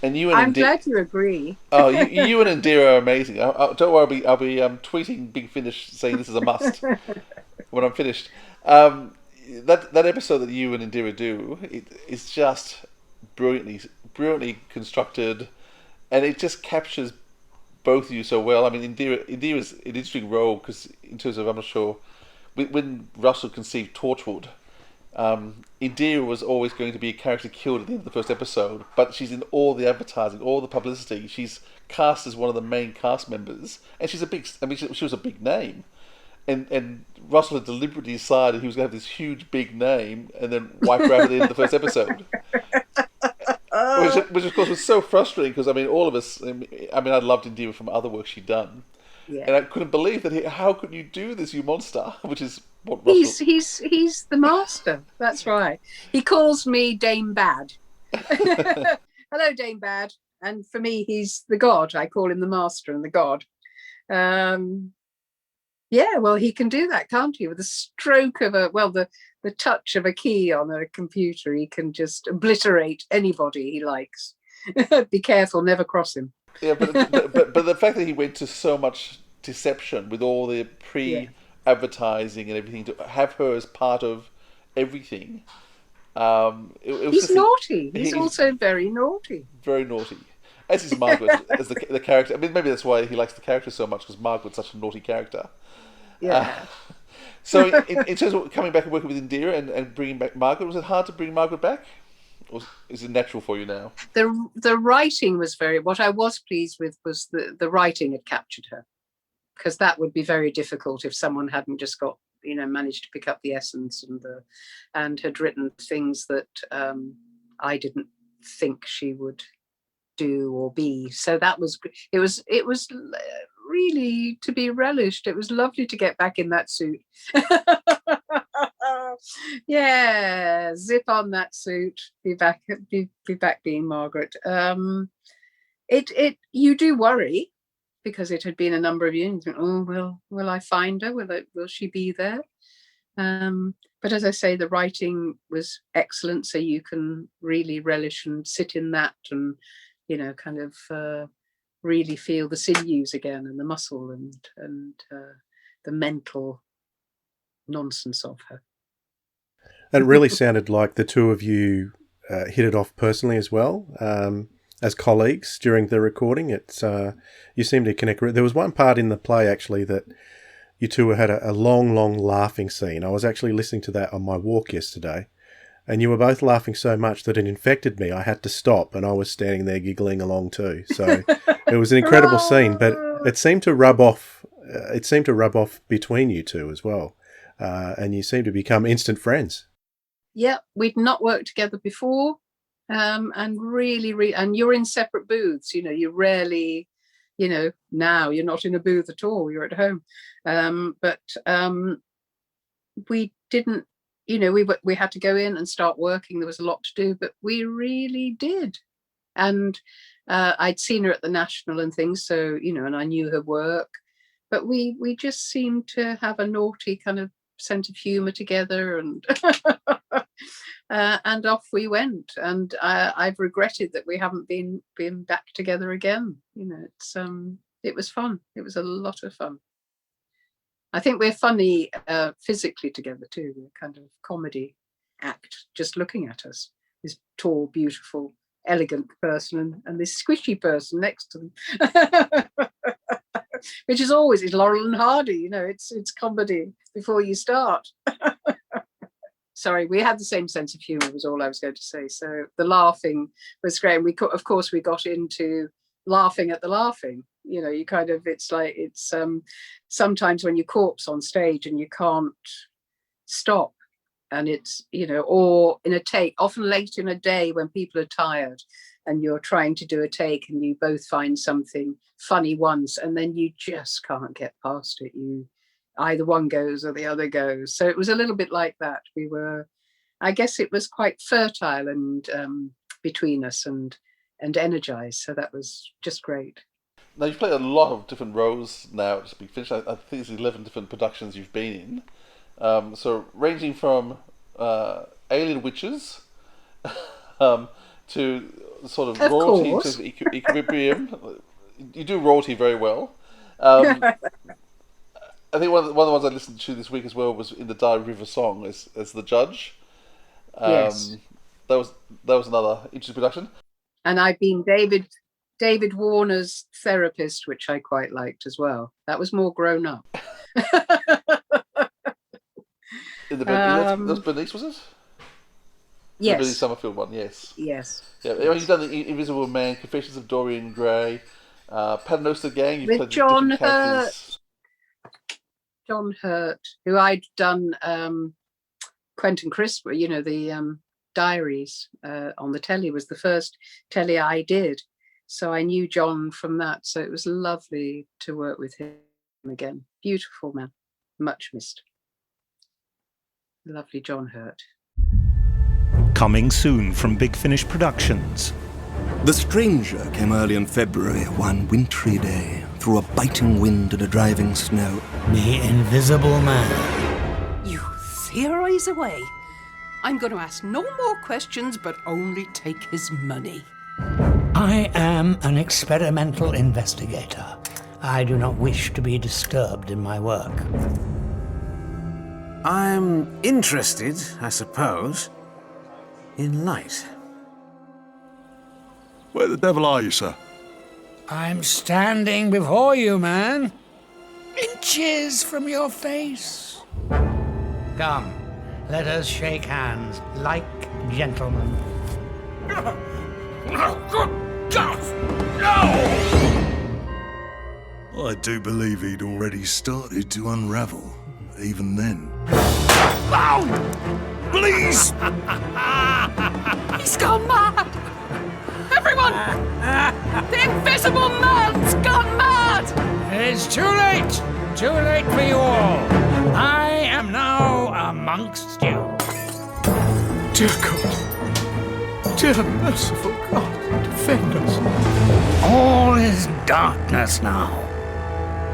and you and I'm glad you agree. Oh, you and Indira are amazing. Don't worry, I'll be tweeting Big Finish saying this is a must when I'm finished. That episode that you and Indira do, it's just brilliantly constructed, and it just captures both of you so well. I mean, Indira's an interesting role because in terms of, I'm not sure, when Russell conceived Torchwood, Indira was always going to be a character killed at the end of the first episode, but she's in all the advertising, all the publicity. She's cast as one of the main cast members, and she was a big name. And Russell had deliberately decided he was going to have this huge big name and then wipe her out at the end of the first episode. which of course was so frustrating because I mean, all of us. I mean, I loved Indira from other work she'd done, Yeah. and I couldn't believe that. How could you do this, you monster? Which is what Russell. He's the master. That's right. He calls me Dame Bad. Hello, Dame Bad. And for me, he's the god. I call him the master and the god. Yeah, well, he can do that, can't he? With a stroke of the touch of a key on a computer, he can just obliterate anybody he likes. Be careful, never cross him. Yeah, but the fact that he went to so much deception with all the pre-advertising and everything to have her as part of everything. He's naughty. He's also very naughty. Very naughty. As is Margaret, as the character. I mean, maybe that's why he likes the character so much, because Margaret's such a naughty character. Yeah. So, in terms of coming back and working with Indira and bringing back Margaret, was it hard to bring Margaret back? Or is it natural for you now? The writing was what I was pleased with was the writing had captured her, because that would be very difficult if someone hadn't just got, managed to pick up the essence and had written things that I didn't think she would do or be. So that was it was really to be relished. It was lovely to get back in that suit. Yeah, zip on that suit, be back being Margaret. You do worry, because it had been a number of years. Oh, will I find her? Will she be there? But as I say, the writing was excellent, so you can really relish and sit in that and kind of really feel the sinews again and the muscle and the mental nonsense of her. It really sounded like the two of you hit it off personally as well, as colleagues during the recording. It's you seem to connect. There was one part in the play actually that you two had a long laughing scene. I was actually listening to that on my walk yesterday, and you were both laughing so much that it infected me. I had to stop, and I was standing there giggling along too. So it was an incredible scene, but it seemed to rub off. It seemed to rub off between you two as well, and you seem to become instant friends. Yeah, we'd not worked together before, and really, and you're in separate booths. You rarely, now you're not in a booth at all. You're at home, but we didn't. We had to go in and start working. There was a lot to do, but we really did. And I'd seen her at the National and things, so and I knew her work. But we just seemed to have a naughty kind of sense of humour together, and and off we went. And I've regretted that we haven't been back together again. It was fun. It was a lot of fun. I think we're funny physically together too. We're kind of comedy act, just looking at us. This tall, beautiful, elegant person and this squishy person next to them. Which is always Laurel and Hardy, it's comedy before you start. Sorry, we had the same sense of humour was all I was going to say. So the laughing was great. And we got into laughing at the laughing. You kind of, it's sometimes when you corpse on stage and you can't stop, and it's, or in a take, often late in a day when people are tired and you're trying to do a take and you both find something funny once and then you just can't get past it. Either one goes or the other goes. So it was a little bit like that. I guess it was quite fertile and between us and energized. So that was just great. Now, you've played a lot of different roles now to be finished. I think it's 11 different productions you've been in. So ranging from alien witches to sort of royalty to equilibrium. You do royalty very well. I think one of the ones I listened to this week as well was in the Dire River Song as the judge. Yes. That was another interesting production. And I've been David Warner's therapist, which I quite liked as well. That was more grown up. That was Bernice, was it? Yes. The Billie Summerfield one, yes. Yes. Yeah, you've done The Invisible Man, Confessions of Dorian Gray, Paternoster Gang. You've With played different John characters. Hurt, who I'd done Quentin Crisp, the Diaries on the telly. It was the first telly I did. So I knew John from that. So it was lovely to work with him again. Beautiful man. Much missed. Lovely John Hurt. Coming soon from Big Finish Productions. The Stranger came early in February, one wintry day, through a biting wind and a driving snow. The Invisible Man. You theorise away. I'm going to ask no more questions, but only take his money. I am an experimental investigator. I do not wish to be disturbed in my work. I'm interested, I suppose, in light. Where the devil are you, sir? I'm standing before you, man. Inches from your face. Come, let us shake hands like gentlemen. Good God! No! I do believe he'd already started to unravel, even then. Ow! Please! He's gone mad! Everyone! The Invisible Man's gone mad! It's too late! Too late for you all! I am now amongst you. Dear God! Dear merciful God, defend us! All is darkness now.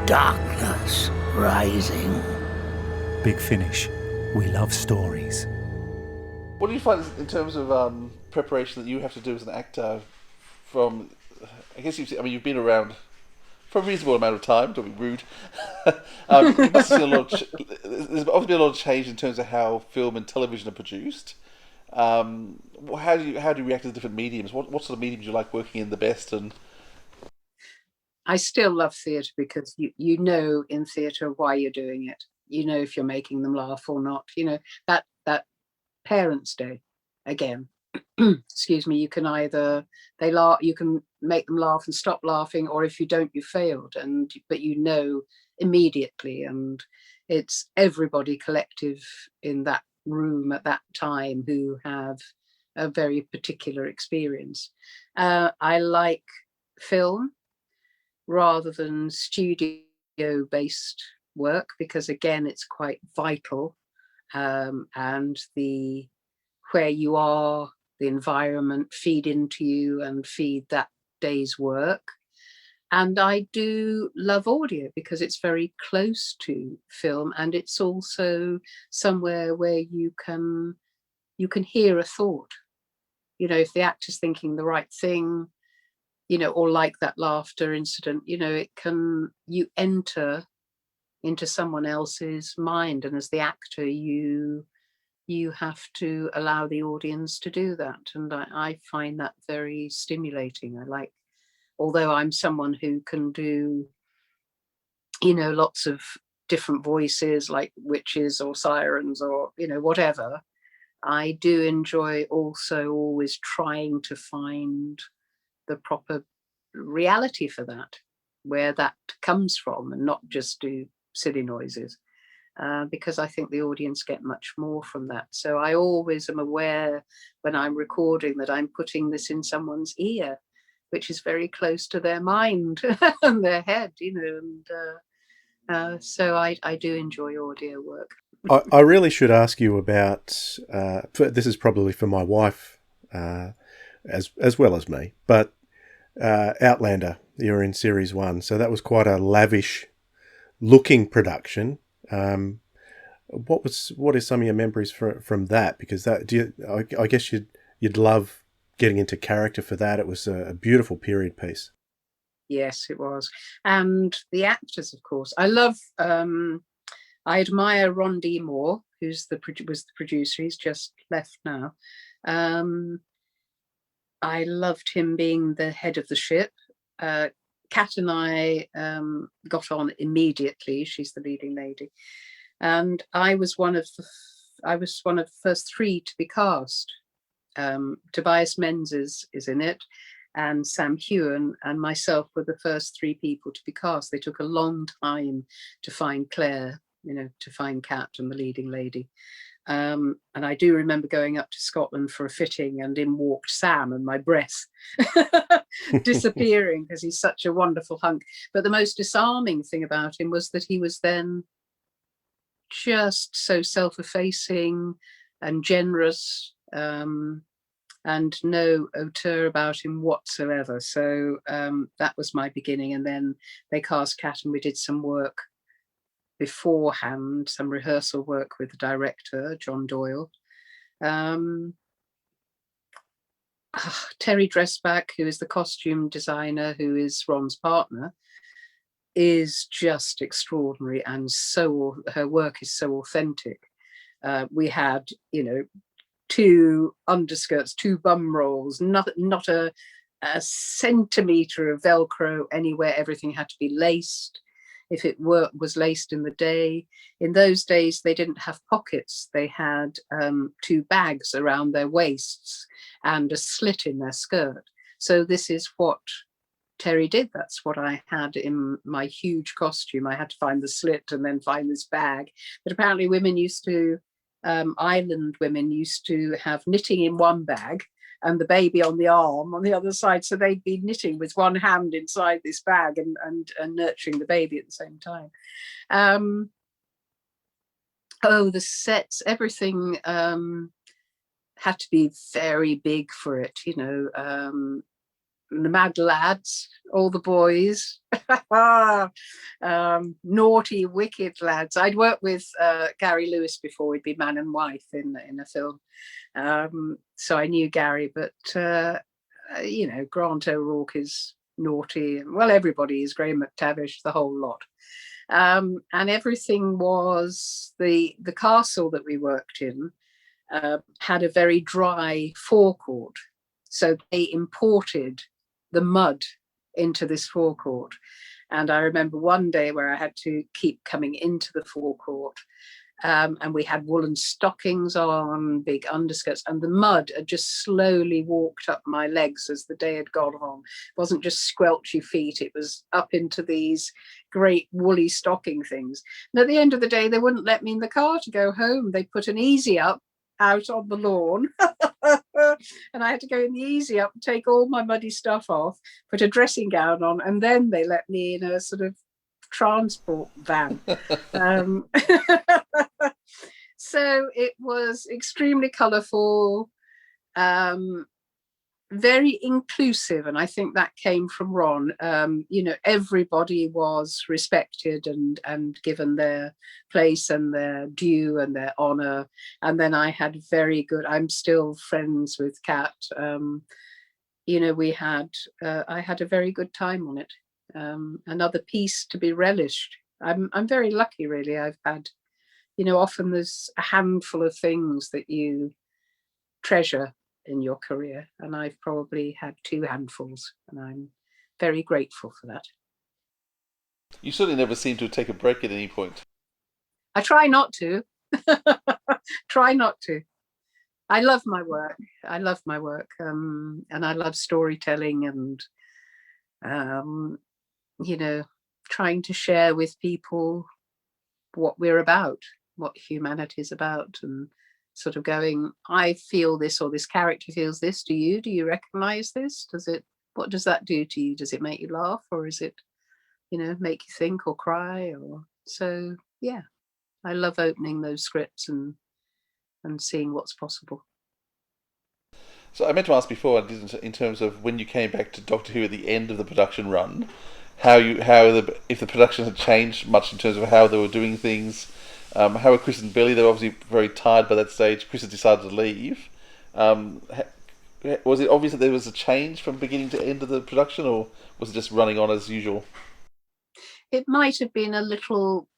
Darkness rising. Big Finish. We love stories. What do you find in terms of preparation that you have to do as an actor? From, I guess you've been around for a reasonable amount of time. Don't be rude. You must have seen a lot. There's obviously been a lot of change in terms of how film and television are produced. How do you react to the different mediums? What sort of mediums do you like working in the best? And I still love theatre because you know in theatre why you're doing it. You know if you're making them laugh or not. You know that Parents' Day again. Excuse me. You can either you can make them laugh and stop laughing, or if you don't, you failed. But you know immediately, and it's everybody collective in that room at that time who have a very particular experience. I like film rather than studio-based work because again it's quite vital, and where you are, the environment feed into you and feed that day's work. And I do love audio because it's very close to film, and it's also somewhere where you can hear a thought. You know, if the actor's thinking the right thing, you know, or like that laughter incident, you know, you enter into someone else's mind, and as the actor, you have to allow the audience to do that. And I find that very stimulating. Although I'm someone who can do, you know, lots of different voices like witches or sirens or, you know, whatever, I do enjoy also always trying to find the proper reality for that, where that comes from, and not just do silly noises. Because I think the audience get much more from that. So I always am aware when I'm recording that I'm putting this in someone's ear, which is very close to their mind and their head, you know. And so I do enjoy audio work. I really should ask you about, this is probably for my wife as well as me, but Outlander, you're in series 1. So that was quite a lavish looking production. What is some of your memories from that? Because I guess you'd love getting into character for that. It was a beautiful period piece. Yes, it was. And the actors, of course. I love, I admire Ron D. Moore, was the producer. He's just left now. I loved him being the head of the ship. Kat and I got on immediately. She's the leading lady. And I was one of the first 3 to be cast. Tobias Menzies is in it, and Sam Hewen and myself were the first 3 people to be cast. They took a long time to find Claire, you know, to find Kat and the leading lady. And I do remember going up to Scotland for a fitting, and in walked Sam, and my breath disappearing because he's such a wonderful hunk. But the most disarming thing about him was that he was then just so self-effacing and generous, and no hauteur about him whatsoever. So that was my beginning. And then they cast Cat, and we did some work beforehand, some rehearsal work with the director, John Doyle. Terry Dressback, who is the costume designer, who is Ron's partner, is just extraordinary, and so her work is so authentic. We had, 2 underskirts, 2 bum rolls, not a centimetre of Velcro anywhere. Everything had to be laced. If it was laced in the day. In those days, they didn't have pockets. They had 2 bags around their waists and a slit in their skirt. So this is what Terry did. That's what I had in my huge costume. I had to find the slit and then find this bag. But apparently women used to, island women used to have knitting in one bag and the baby on the arm on the other side. So they'd be knitting with one hand inside this bag and nurturing the baby at the same time. The sets, everything had to be very big for it, the mad lads, all the boys, naughty, wicked lads. I'd worked with Gary Lewis before. We'd be man and wife in a film. So I knew Gary, but, Grant O'Rourke is naughty. Well, everybody is, Graham McTavish, the whole lot. And everything was, the castle that we worked in had a very dry forecourt. So they imported the mud into this forecourt. And I remember one day where I had to keep coming into the forecourt, and we had woolen stockings on, big underskirts, and the mud had just slowly walked up my legs as the day had gone on. It wasn't just squelchy feet, it was up into these great woolly stocking things. And at the end of the day, they wouldn't let me in the car to go home. They put an easy up out on the lawn and I had to go in the easy up, take all my muddy stuff off, put a dressing gown on, and then they let me in a sort of transport van. So it was extremely colourful, very inclusive, and I think that came from Ron. Everybody was respected and given their place and their due and their honour. And then I had I'm still friends with Kat. I had a very good time on it. Another piece to be relished. I'm very lucky, really. I've had, often there's a handful of things that you treasure in your career, and I've probably had 2 handfuls, and I'm very grateful for that. You certainly never seem to take a break at any point. I try not to. Try not to. I love my work. And I love storytelling and trying to share with people what we're about, what humanity is about, and sort of going, I feel this, or this character feels this. Do you recognize this? What does that do to you? Does it make you laugh, or is it, make you think or cry? So yeah, I love opening those scripts and seeing what's possible. So I meant to ask before, in terms of when you came back to Doctor Who at the end of the production run, if the production had changed much in terms of how they were doing things. How were Chris and Billie? They were obviously very tired by that stage. Chris had decided to leave. Was it obvious that there was a change from beginning to end of the production, or was it just running on as usual? It might have been a little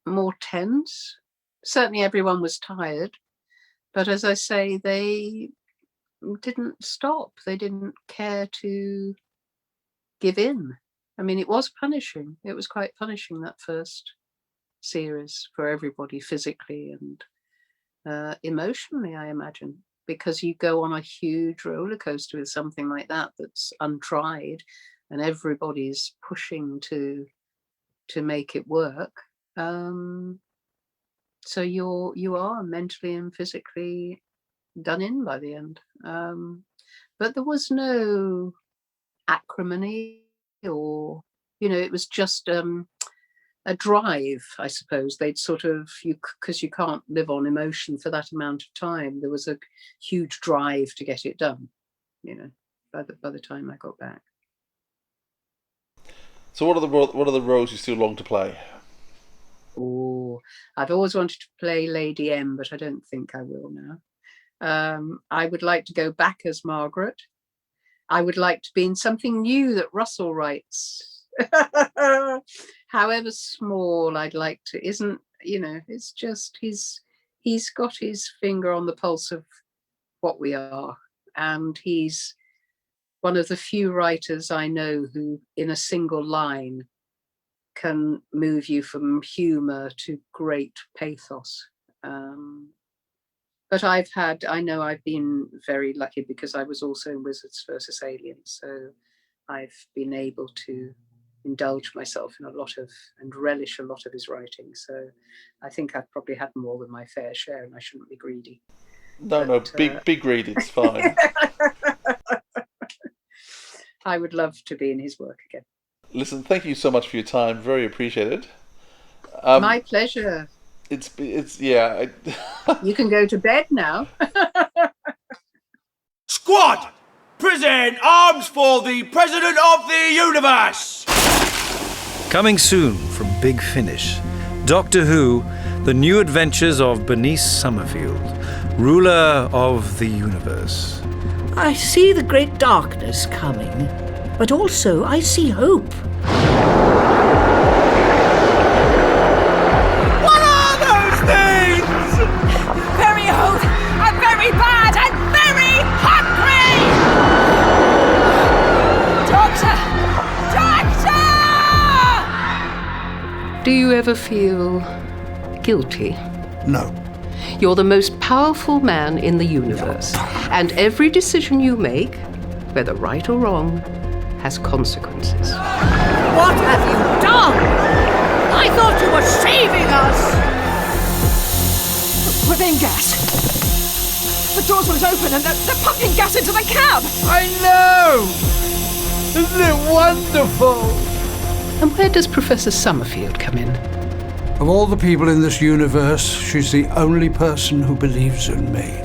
more tense. Certainly everyone was tired. But as I say, they didn't stop. They didn't care to give in. I mean, it was punishing. It was quite punishing, that first series, for everybody, physically and emotionally, I imagine, because you go on a huge roller coaster with something like that that's untried, and everybody's pushing to make it work. So you are mentally and physically done in by the end. But there was no acrimony or, it was just a drive, I suppose. They'd sort of, because you can't live on emotion for that amount of time. There was a huge drive to get it done, by the time I got back. So what are the roles you still long to play? Oh, I've always wanted to play Lady M, but I don't think I will now. I would like to go back as Margaret. I would like to be in something new that Russell writes. However small, I'd like to. It's just he's got his finger on the pulse of what we are, and he's one of the few writers I know who, in a single line, can move you from humour to great pathos. But I know I've been very lucky because I was also in Wizards versus Aliens, so I've been able to indulge myself in and relish a lot of his writing. So I think I've probably had more than my fair share, and I shouldn't be greedy. No, be greedy, it's fine. I would love to be in his work again. Listen, thank you so much for your time. Very appreciated. My pleasure. It's yeah. You can go to bed now. Squad, present arms for the President of the Universe! Coming soon from Big Finish, Doctor Who, The New Adventures of Bernice Summerfield, Ruler of the Universe. I see the great darkness coming, but also I see hope. What are those things? Very old and very bad and very hungry! Doctor! Do you ever feel guilty? No. You're the most powerful man in the universe, and every decision you make, whether right or wrong, has consequences. What have you done? I thought you were saving us! We're being gassed. The doors won't open and they're pumping gas into the cab! I know! Isn't it wonderful? And where does Professor Summerfield come in? Of all the people in this universe, she's the only person who believes in me.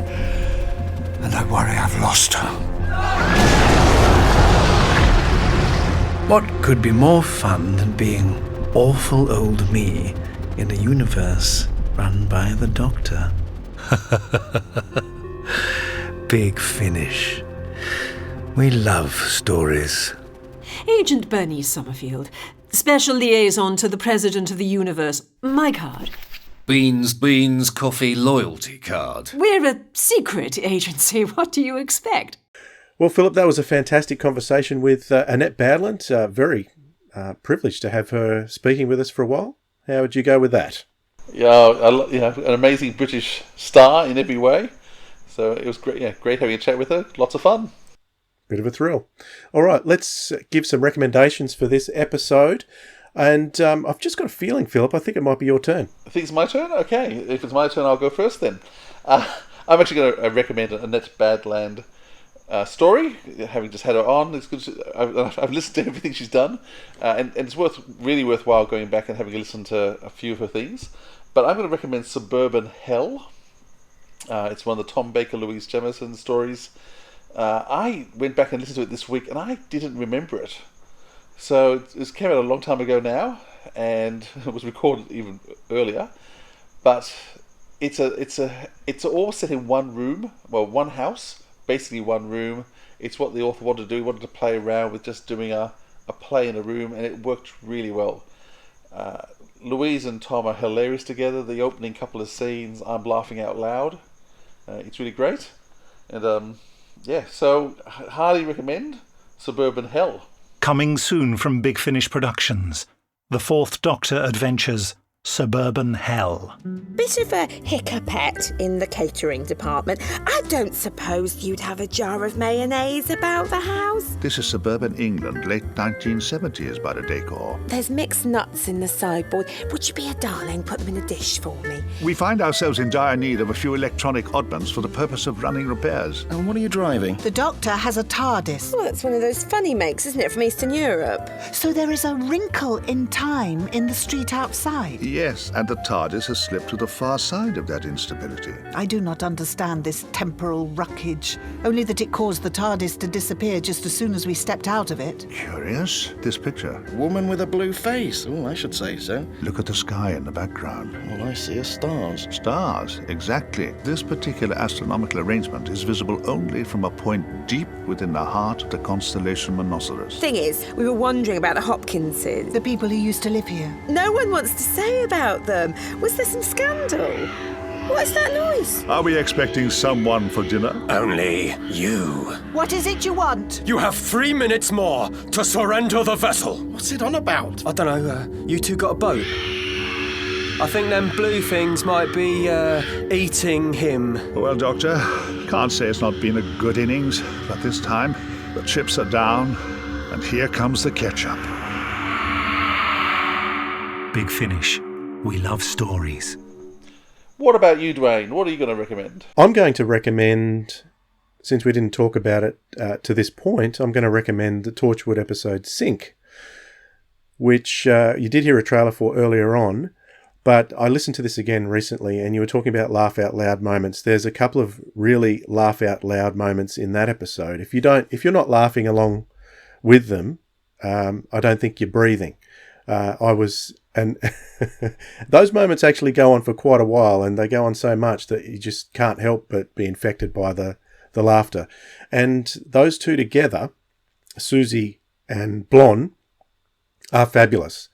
And I worry I've lost her. What could be more fun than being awful old me in a universe run by the Doctor? Big Finish. We love stories. Agent Bernice Summerfield, Special Liaison to the President of the Universe. My card. Beans, coffee, loyalty card. We're a secret agency. What do you expect? Well, Philip, that was a fantastic conversation with Annette Badland. Very privileged to have her speaking with us for a while. How would you go with that? Yeah, an amazing British star in every way. So it was great. Yeah, great having a chat with her. Lots of fun. Bit of a thrill. All right, let's give some recommendations for this episode. And I've just got a feeling, Philip, I think it might be your turn. I think it's my turn? Okay, if it's my turn, I'll go first then. I'm actually going to recommend Annette Badland story, having just had her on. It's good. I've listened to everything she's done, and it's really worthwhile going back and having a listen to a few of her things. But I'm going to recommend Suburban Hell. It's one of the Tom Baker, Louise Jamieson stories. I went back and listened to it this week, and I didn't remember it. So it came out a long time ago now, and it was recorded even earlier. But it's all set in one room, well, one house, basically one room. It's what the author wanted to do. He wanted to play around with just doing a play in a room, and it worked really well. Louise and Tom are hilarious together. The opening couple of scenes, I'm laughing out loud. It's really great, and so highly recommend Suburban Hell. Coming soon from Big Finish Productions, The Fourth Doctor Adventures, suburban hell. Bit of a hiccupette in the catering department. I don't suppose you'd have a jar of mayonnaise about the house? This is suburban England, late 1970s by the decor. There's mixed nuts in the sideboard. Would you be a darling, put them in a dish for me? We find ourselves in dire need of a few electronic oddments for the purpose of running repairs. And what are you driving? The doctor has a TARDIS. Well, that's one of those funny makes, isn't it, from Eastern Europe? So there is a wrinkle in time in the street outside. Yes, and the TARDIS has slipped to the far side of that instability. I do not understand this temporal ruckage, only that it caused the TARDIS to disappear just as soon as we stepped out of it. Curious. This picture. Woman with a blue face. Oh, I should say so. Look at the sky in the background. All I see are stars. Stars, exactly. This particular astronomical arrangement is visible only from a point deep within the heart of the constellation Monoceros. Thing is, we were wondering about the Hopkinses. The people who used to live here. No one wants to say about them. Was there some scandal? What's that noise? Are we expecting someone for dinner? Only you. What is it you want? You have 3 minutes more to surrender the vessel. What's it on about? I don't know, you two got a boat? I think them blue things might be, eating him. Well, Doctor, can't say it's not been a good innings, but this time the chips are down, and here comes the ketchup. Big Finish. We love stories. What about you, Dwayne? What are you going to recommend? I'm going to recommend, since we didn't talk about it to this point, I'm going to recommend the Torchwood episode Sink, which you did hear a trailer for earlier on, but I listened to this again recently, and you were talking about laugh out loud moments. There's a couple of really laugh out loud moments in that episode. If you're not laughing along with them, I don't think you're breathing. And those moments actually go on for quite a while, and they go on so much that you just can't help but be infected by the laughter. And those two together, Susie and Blonde, are fabulous.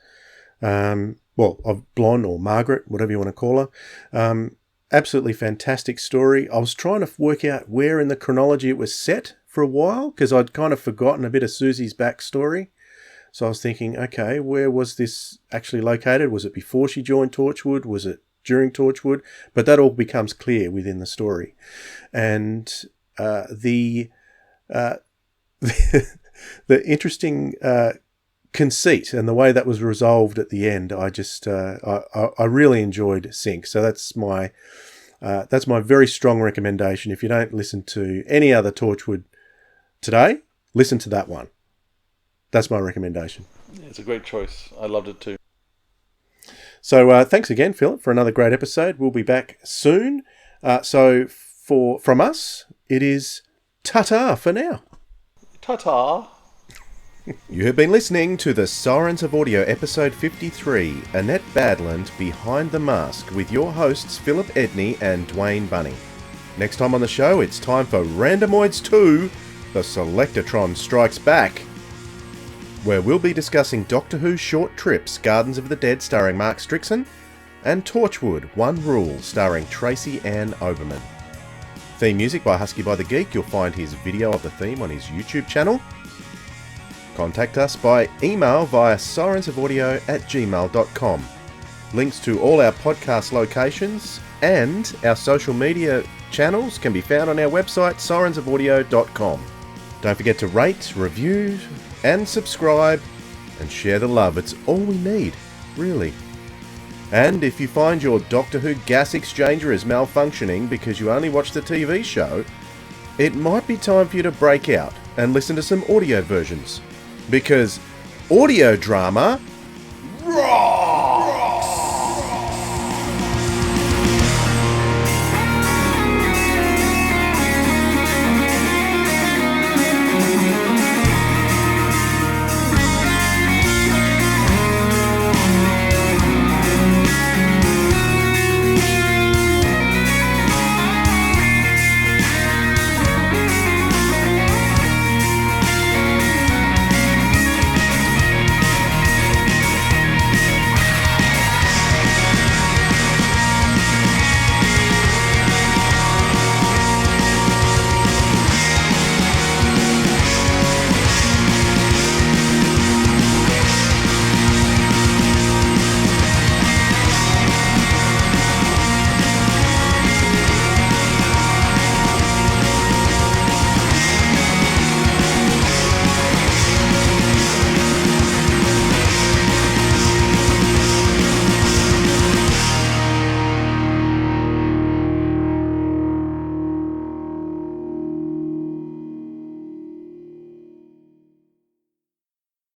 Of Blonde or Margaret, whatever you want to call her. Absolutely fantastic story. I was trying to work out where in the chronology it was set for a while, because I'd kind of forgotten a bit of Susie's backstory. So I was thinking, okay, where was this actually located? Was it before she joined Torchwood? Was it during Torchwood? But that all becomes clear within the story. And the interesting conceit and the way that was resolved at the end, I really enjoyed Sink. So that's my very strong recommendation. If you don't listen to any other Torchwood today, listen to that one. That's my recommendation. Yeah, it's a great choice. I loved it too. So thanks again, Philip, for another great episode. We'll be back soon. From us, it is ta-ta for now. Ta-ta. You have been listening to the Sirens of Audio episode 53, Annette Badland Behind the Mask, with your hosts Philip Edney and Dwayne Bunny. Next time on the show, it's time for Randomoids 2, The Selectatron Strikes Back, where we'll be discussing Doctor Who Short Trips, Gardens of the Dead starring Mark Strickson, and Torchwood, One Rule starring Tracy Ann Oberman. Theme music by Husky by the Geek. You'll find his video of the theme on his YouTube channel. Contact us by email via sirensofaudio@gmail.com. Links to all our podcast locations and our social media channels can be found on our website, sirensofaudio.com. Don't forget to rate, review, and subscribe, and share the love. It's all we need, really. And if you find your Doctor Who gas exchanger is malfunctioning because you only watch the TV show, it might be time for you to break out and listen to some audio versions. Because audio drama